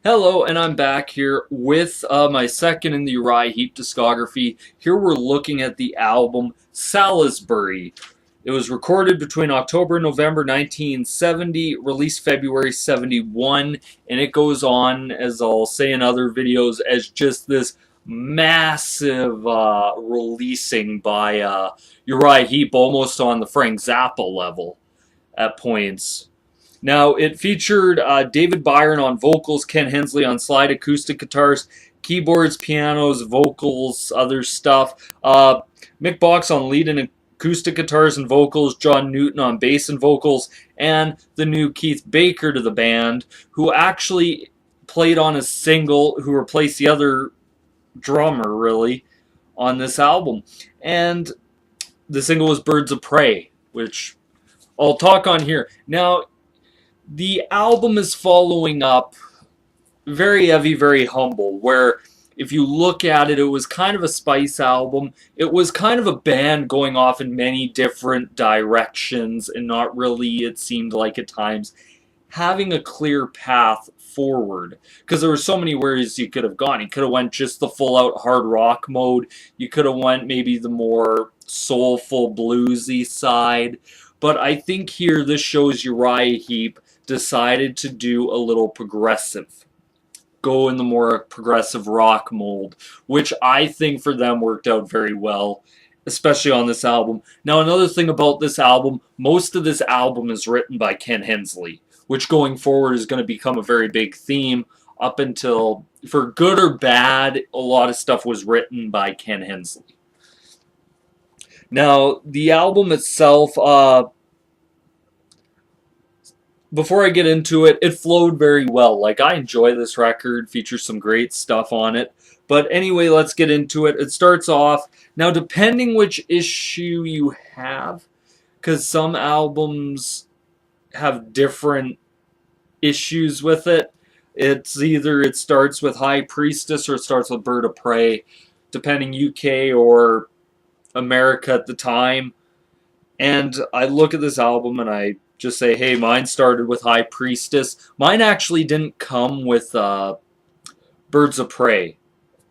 Hello, and I'm back here with my second in the Uriah Heep discography. Here we're looking at the album Salisbury. It was recorded between October and November 1970, released February 71, and it goes on, as I'll say in other videos, as just this massive releasing by Uriah Heep, almost on the Frank Zappa level at points. Now, it featured David Byron on vocals, Ken Hensley on slide acoustic guitars, keyboards, pianos, vocals, other stuff. Mick Box on lead and acoustic guitars and vocals, John Newton on bass and vocals, and the new Keith Baker to the band, who actually played on a single, who replaced the other drummer, really, on this album. And the single was Birds of Prey, which I'll talk on here. Now, the album is following up very heavy, very humble, where if you look at it, it was kind of a spice album. It was kind of a band going off in many different directions and not really, it seemed like at times, having a clear path forward. Because there were so many ways you could have gone. You could have went just the full-out hard rock mode. You could have went maybe the more soulful, bluesy side. But I think here this shows Uriah Heep decided to do a little progressive. Go in the more progressive rock mold, which I think for them worked out very well, especially on this album. Now, another thing about this album, most of this album is written by Ken Hensley, which going forward is going to become a very big theme up until, for good or bad, a lot of stuff was written by Ken Hensley. Now, the album itself, before I get into it, it flowed very well. Like, I enjoy this record, features some great stuff on it. But anyway, let's get into it. It starts off, now depending which issue you have, because some albums have different issues with it. It's either it starts with High Priestess or it starts with Bird of Prey, depending UK or America at the time. And I look at this album and I just say, hey, mine started with High Priestess. Mine actually didn't come with Birds of Prey,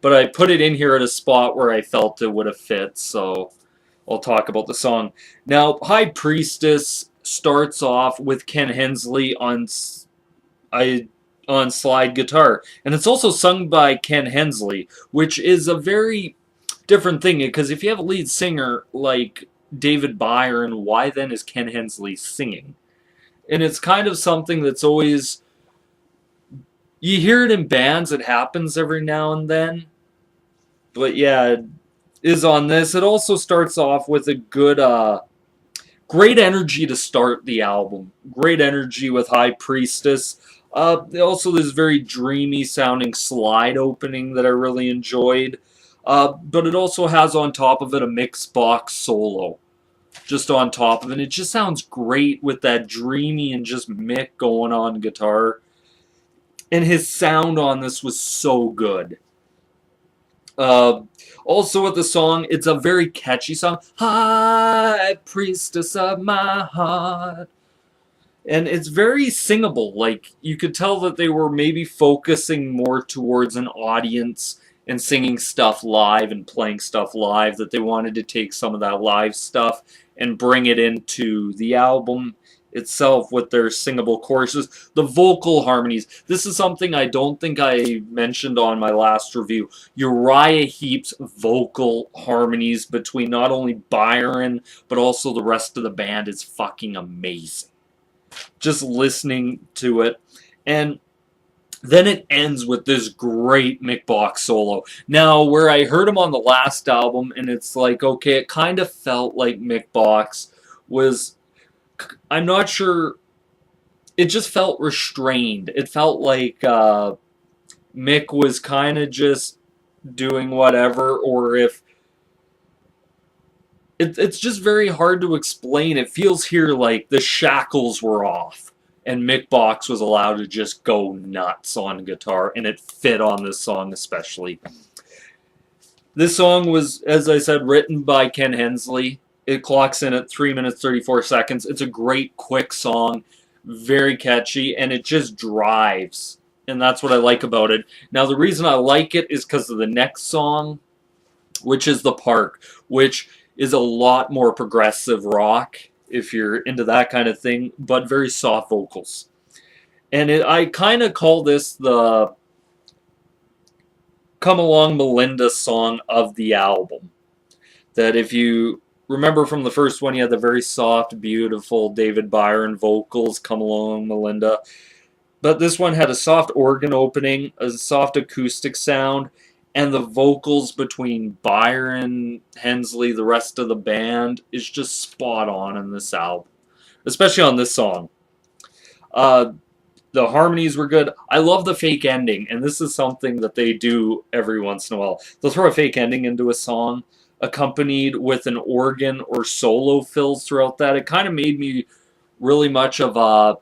but I put it in here at a spot where I felt it would have fit, so I'll talk about the song. Now, High Priestess starts off with Ken Hensley on slide guitar, and it's also sung by Ken Hensley, which is a very different thing, because if you have a lead singer like David Byron, why then is Ken Hensley singing? And it's kind of something that's always, you hear it in bands, it happens every now and then, but yeah, it is on this. It also starts off with a good, great energy to start the album. Great energy with High Priestess. Also, this very dreamy sounding slide opening that I really enjoyed. But it also has on top of it a mix box solo. Just on top of it. It just sounds great with that dreamy and just Mick going on guitar. And his sound on this was so good. Also with the song, it's a very catchy song. High Priestess of my heart. And it's very singable. Like, you could tell that they were maybe focusing more towards an audience and singing stuff live and playing stuff live, that they wanted to take some of that live stuff and bring it into the album itself with their singable choruses. The vocal harmonies. This is something I don't think I mentioned on my last review. Uriah Heep's vocal harmonies between not only Byron, but also the rest of the band is fucking amazing. Just listening to it. And then it ends with this great Mick Box solo. Now, where I heard him on the last album, and it's like, okay, it kind of felt like Mick Box was, I'm not sure, it just felt restrained. It felt like Mick was kind of just doing whatever, or if, it's just very hard to explain. It feels here like the shackles were off. And Mick Box was allowed to just go nuts on guitar, and it fit on this song especially. This song was, as I said, written by Ken Hensley. It clocks in at 3 minutes 34 seconds. It's a great, quick song, very catchy, and it just drives and that's what I like about it. Now, the reason I like it is because of the next song, which is The Park, which is a lot more progressive rock, if you're into that kind of thing, but very soft vocals. And I kind of call this the Come Along Melinda song of the album. That if you remember from the first one, you had the very soft, beautiful David Byron vocals, Come Along Melinda. But this one had a soft organ opening, a soft acoustic sound, and the vocals between Byron, Hensley, the rest of the band is just spot on in this album, especially on this song. The harmonies were good. I love the fake ending, and this is something that they do every once in a while. They'll throw a fake ending into a song, accompanied with an organ or solo fills throughout that. It kind of made me really much of a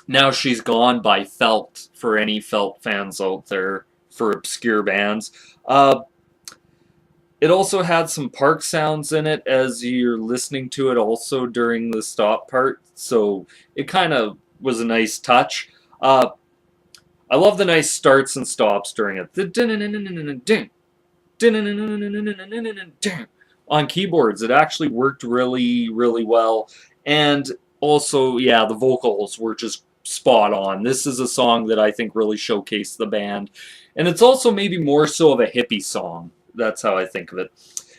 Now She's Gone by Felt, for any Felt fans out there, for obscure bands. It also had some park sounds in it as you're listening to it also during the stop part, so it kind of was a nice touch. I love the nice starts and stops during it. On keyboards, it actually worked really, really well. And also, yeah, the vocals were just spot on. This is a song that I think really showcased the band. And it's also maybe more so of a hippie song. That's how I think of it.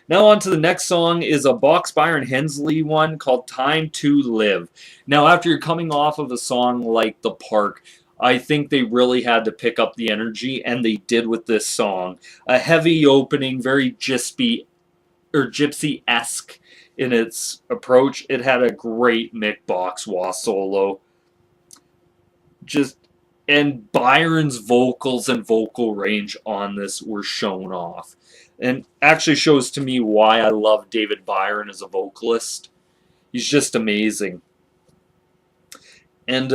Now on to the next song is a Box Byron Hensley one called Time to Live. Now after you're coming off of a song like The Park, I think they really had to pick up the energy, and they did with this song. A heavy opening, very gypsy or gypsy-esque in its approach. It had a great Mick Box wah solo. And Byron's vocals and vocal range on this were shown off. And actually shows to me why I love David Byron as a vocalist. He's just amazing. And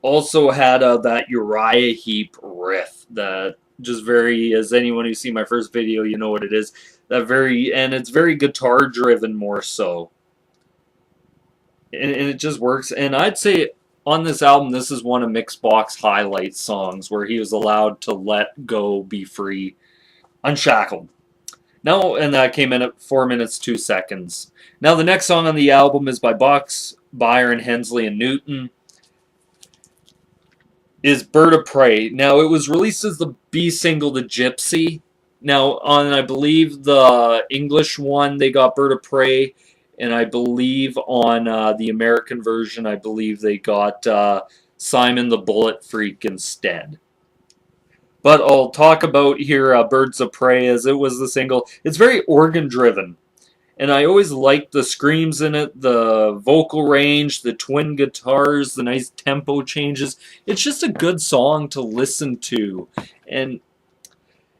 also had that Uriah Heep riff that just very, as anyone who's seen my first video, you know what it is. And it's very guitar driven more so. And it just works. And I'd say on this album, this is one of Mick Box's highlight songs where he was allowed to let go, be free, unshackled. Now, and that came in at 4 minutes, 2 seconds. Now, the next song on the album is by Box, Byron, Hensley, and Newton. Is Bird of Prey. Now, it was released as the B single to Gypsy. Now, on, I believe, the English one, they got Bird of Prey. And I believe on the American version, I believe they got Simon the Bullet Freak instead. But I'll talk about here Birds of Prey, as it was the single. It's very organ-driven. And I always liked the screams in it, the vocal range, the twin guitars, the nice tempo changes. It's just a good song to listen to. And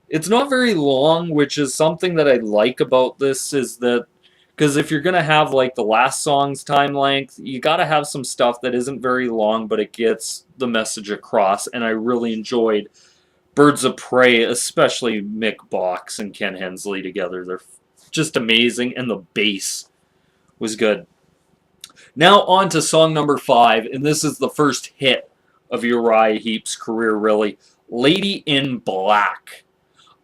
it's not very long, which is something that I like about this, is that because if you're going to have like the last song's time length, you got to have some stuff that isn't very long, but it gets the message across. And I really enjoyed Birds of Prey, especially Mick Box and Ken Hensley together. They're just amazing, and the bass was good. Now on to song number 5, and this is the first hit of Uriah Heep's career, really. Lady in Black.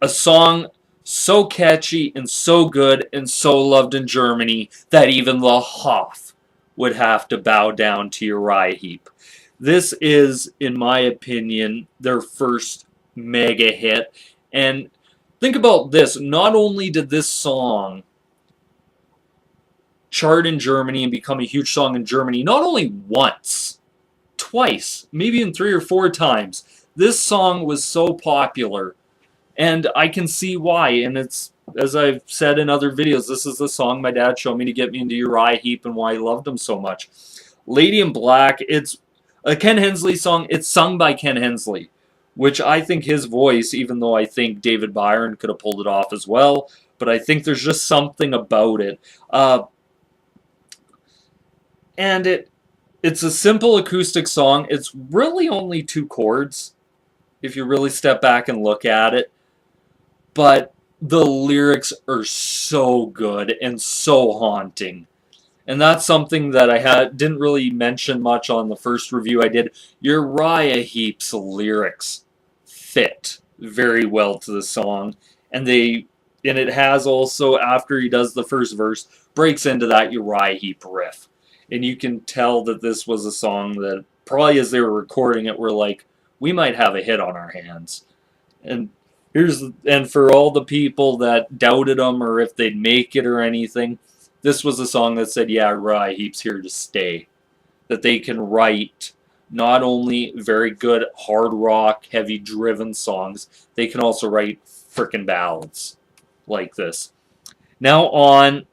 A song so catchy and so good and so loved in Germany that even the Hoff would have to bow down to Uriah Heep. This is, in my opinion, their first mega hit. And think about this. Not only did this song chart in Germany and become a huge song in Germany, not only once, twice, maybe even 3 or 4 times. This song was so popular. And I can see why. And it's, as I've said in other videos, this is the song my dad showed me to get me into Uriah Heep and why he loved him so much. Lady in Black, it's a Ken Hensley song. It's sung by Ken Hensley, which I think his voice, even though I think David Byron could have pulled it off as well, but I think there's just something about it. And it's a simple acoustic song. It's really only 2 chords, if you really step back and look at it. But the lyrics are so good and so haunting. And that's something that didn't really mention much on the first review I did. Uriah Heep's lyrics fit very well to the song, and it has also, after he does the first verse, breaks into that Uriah Heep riff. And you can tell that this was a song that probably as they were recording it were like, we might have a hit on our hands. And and for all the people that doubted them or if they'd make it or anything, this was a song that said, yeah, Uriah Heep's here to stay. That they can write not only very good hard rock, heavy driven songs, they can also write frickin' ballads like this. Now on,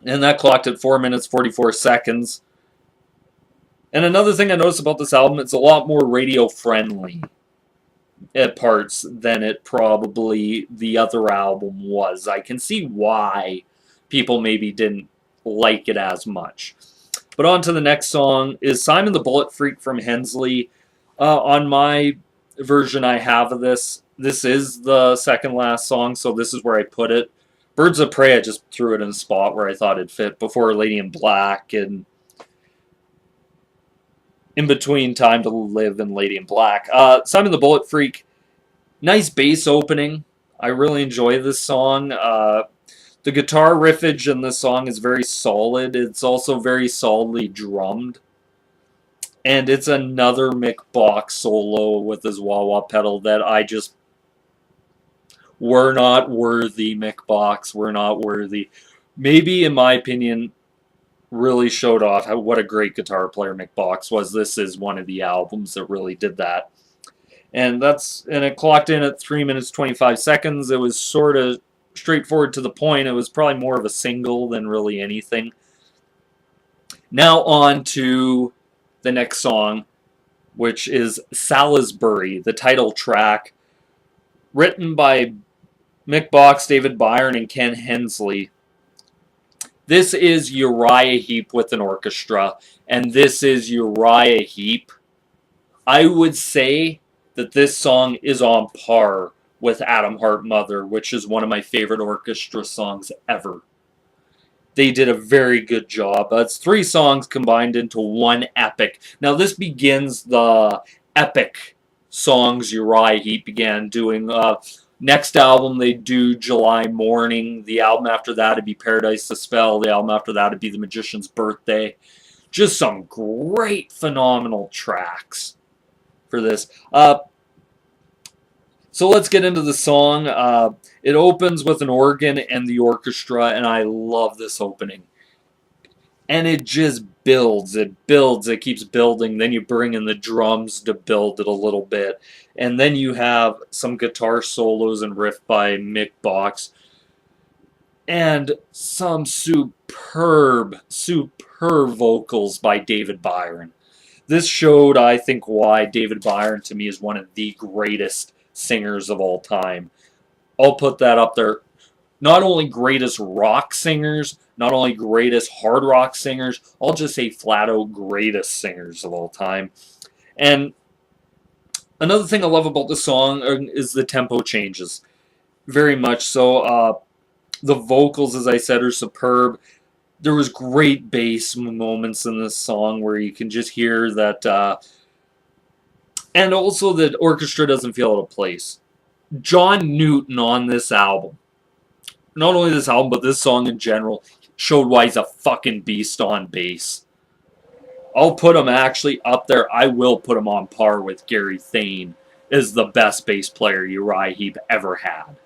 and that clocked at 4 minutes 44 seconds. And another thing I noticed about this album, it's a lot more radio friendly at parts than it probably the other album was. I can see why people maybe didn't like it as much. But on to the next song is Simon the Bullet Freak from Hensley. On my version I have of this is the second last song, so this is where I put it. Birds of Prey, I just threw it in a spot where I thought it'd fit before Lady in Black and in between Time to Live and Lady in Black. Simon the Bullet Freak, nice bass opening. I really enjoy this song. The guitar riffage in this song is very solid. It's also very solidly drummed. And it's another Mick Box solo with his wah-wah pedal that I just... We're not worthy, Mick Box. We're not worthy. Maybe, in my opinion, really showed off what a great guitar player Mick Box was. This is one of the albums that really did that. And it clocked in at 3 minutes 25 seconds. It was sort of straightforward to the point. It was probably more of a single than really anything. Now on to the next song, which is Salisbury, the title track, written by Mick Box, David Byron, and Ken Hensley. This is Uriah Heep with an orchestra, and this is Uriah Heep. I would say that this song is on par with Atom Heart Mother, which is one of my favorite orchestra songs ever. They did a very good job. It's 3 songs combined into one epic. Now this begins the epic songs Uriah Heep began doing. Next album they do July Morning. The album after that would be Paradise the Spell. The album after that would be The Magician's Birthday. Just some great, phenomenal tracks for this. So let's get into the song. It opens with an organ and the orchestra, and I love this opening. And it just builds, it keeps building. Then you bring in the drums to build it a little bit. And then you have some guitar solos and riff by Mick Box. And some superb vocals by David Byron. This showed, I think, why David Byron to me is one of the greatest singers of all time. I'll put that up there. Not only greatest rock singers, not only greatest hard rock singers, I'll just say flat out greatest singers of all time. And another thing I love about the song is the tempo changes. Very much so. The vocals, as I said, are superb. There was great bass moments in this song where you can just hear that. And also the orchestra doesn't feel out of place. John Newton on this album, not only this album, but this song in general, showed why he's a fucking beast on bass. I'll put him actually up there. I will put him on par with Gary Thane as the best bass player Uriah Heep ever had.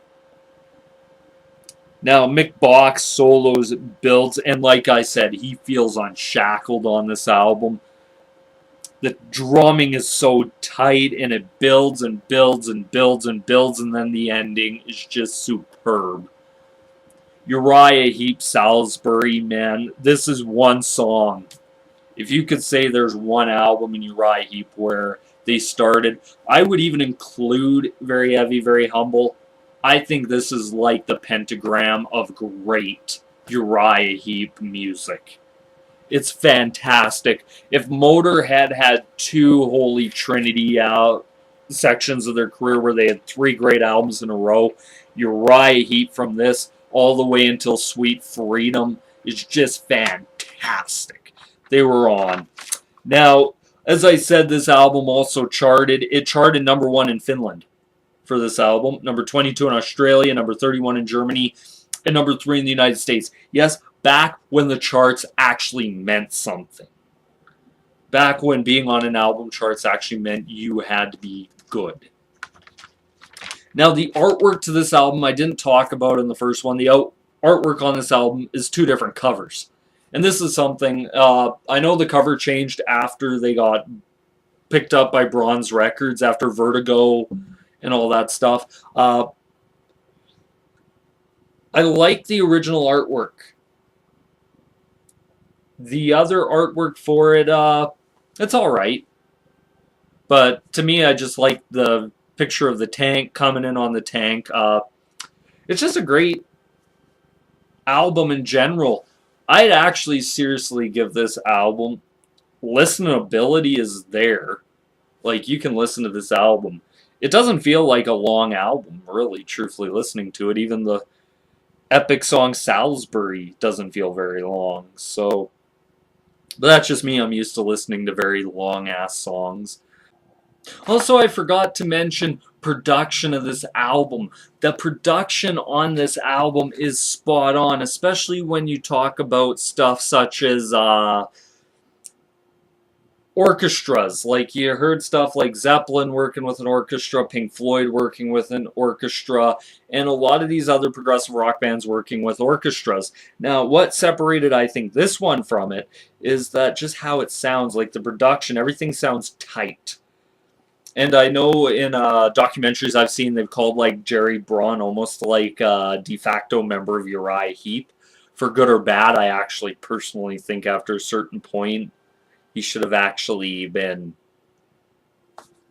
Now, Mick Box solos, builds, and like I said, he feels unshackled on this album. The drumming is so tight, and it builds and builds and builds and builds, and then the ending is just superb. Uriah Heep, Salisbury, man, this is one song. If you could say there's one album in Uriah Heep where they started, I would even include Very Heavy, Very Humble. I think this is like the pentagram of great Uriah Heep music. It's fantastic. If Motorhead had 2 Holy Trinity sections of their career where they had 3 great albums in a row, Uriah Heep from this all the way until Sweet Freedom is just fantastic. fantastic. They were on. Now, as I said, this album also charted. It charted number 1 in Finland for this album, number 22 in Australia, number 31 in Germany, and number 3 in the United States. Yes, back when the charts actually meant something. Back when being on an album charts actually meant you had to be good. Now, the artwork to this album I didn't talk about in the first one. The artwork on this album is 2 different covers. And this is something, I know the cover changed after they got picked up by Bronze Records, after Vertigo and all that stuff. I like the original artwork. The other artwork for it, it's alright. But to me, I just like the picture of the tank coming in on the tank. It's just a great album in general. I'd actually seriously give this album, listenability is there. Like, you can listen to this album. It doesn't feel like a long album, really, truthfully listening to it. Even the epic song Salisbury doesn't feel very long. So, but that's just me. I'm used to listening to very long-ass songs. Also, I forgot to mention production of this album. The production on this album is spot on, especially when you talk about stuff such as orchestras. Like, you heard stuff like Zeppelin working with an orchestra, Pink Floyd working with an orchestra, and a lot of these other progressive rock bands working with orchestras. Now, what separated, I think, this one from it is that just how it sounds, like the production, everything sounds tight. And I know in documentaries I've seen, they've called like Jerry Braun almost like a de facto member of Uriah Heep. For good or bad, I actually personally think after a certain point, he should have actually been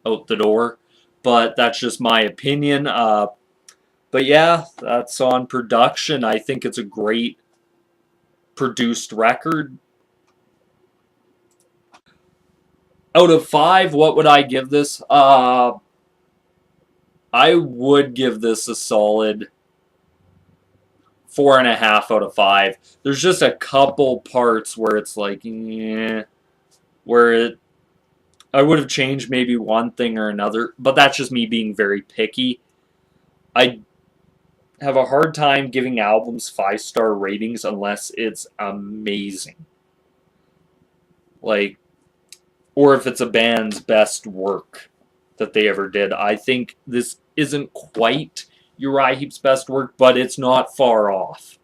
out the door. But that's just my opinion. But yeah, that's on production. I think it's a great produced record. Out of 5, what would I give this? I would give this a solid 4.5 out of 5. There's just a couple parts where it's like, I would have changed maybe one thing or another, but that's just me being very picky. I have a hard time giving albums 5-star ratings unless it's amazing. Like, or if it's a band's best work that they ever did. I think this isn't quite Uriah Heep's best work, but it's not far off.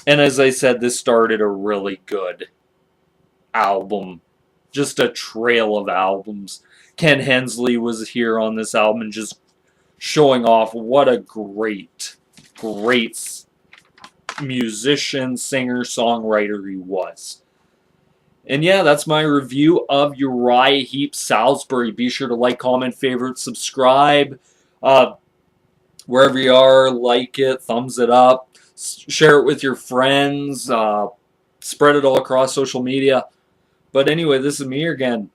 And as I said, this started a really good album. Just a trail of albums. Ken Hensley was here on this album and just showing off what a great musician, singer, songwriter he was. And yeah, that's my review of Uriah Heep Salisbury. Be sure to like, comment, favorite, subscribe. Wherever you are, like it, thumbs it up. Share it with your friends. Spread it all across social media. But anyway, this is me again.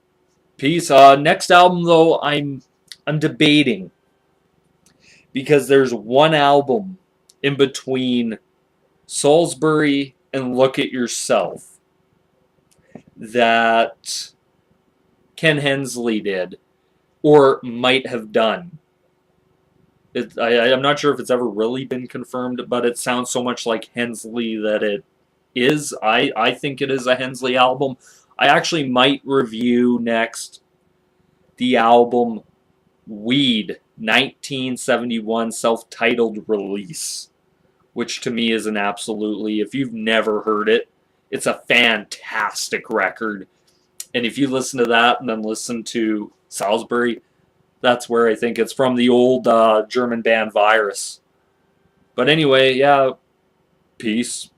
Peace. Next album, though, I'm debating. Because there's one album in between Salisbury and Look at Yourself that Ken Hensley did, or might have done. I'm not sure if it's ever really been confirmed, but it sounds so much like Hensley that it is. I think it is a Hensley album. I actually might review next the album Weed, 1971 self-titled release, which to me is an absolutely, if you've never heard it, it's a fantastic record. And if you listen to that and then listen to Salisbury, that's where I think it's from, the old German band Virus. But anyway, yeah, peace.